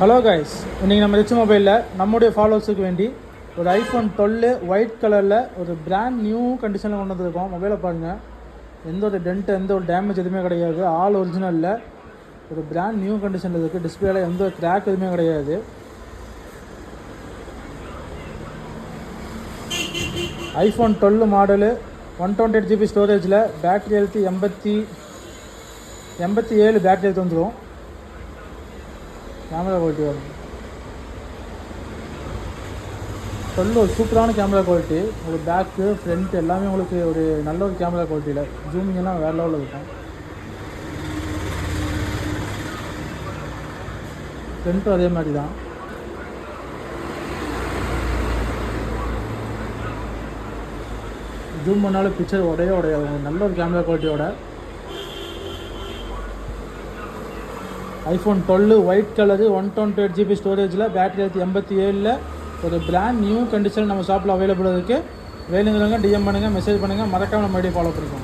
Hello guys, இன்றைக்கி நம்ம rich மொபைலில் நம்முடைய ஃபாலோவர்ஸுக்கு வேண்டி ஒரு ஐஃபோன் 12 ஒயிட் கலரில் ஒரு பிராண்ட் நியூ கண்டிஷனில் கொண்டு வந்திருக்கோம். மொபைலை பாருங்கள், எந்த ஒரு டென்ட்டு எந்த ஒரு டேமேஜ் எதுவுமே கிடையாது. ஆல் ஒரிஜினலில் ஒரு பிராண்ட் நியூ கண்டிஷனில் இருக்குது. டிஸ்பிளேல எந்த ஒரு கிராக் எதுவுமே கிடையாது. ஐஃபோன் 12 மாடலு 128 GB ஸ்டோரேஜில் பேட்டரி ஹெல்த்து 87 பேட்டரி ஹெல்த் வந்துடும். கேமரா குவாலிட்டி வரும் 12 ஒரு சூப்பரான கேமரா குவாலிட்டி. உங்களுக்கு பேக்கு ஃப்ரண்ட் எல்லாமே உங்களுக்கு ஒரு நல்ல ஒரு கேமரா குவாலிட்டியில் ஜூமிங் எல்லாம் வேறு லெவலில் இருக்கும். ஃப்ரண்ட்டும் அதே மாதிரி தான். ஜூம் பண்ணாலும் பிக்சர் உடையாது. நல்ல ஒரு கேமரா குவாலிட்டியோட ஐஃபோன் 12 ஒயிட் கலரு 128 GB ஸ்டோரேஜில் பேட்டரி ஹெல்த் 87 ஒரு பிராண்ட் நியூ கண்டிஷன் நம்ம ஷாப்பில் அவைலபிள் இருக்குது. வேணுங்கிறவங்க டிஎம் பண்ணுங்கள், மெசேஜ் பண்ணுங்கள், மறக்காமல் நம்ம ஃபாலோ பண்ணிக்கோங்க.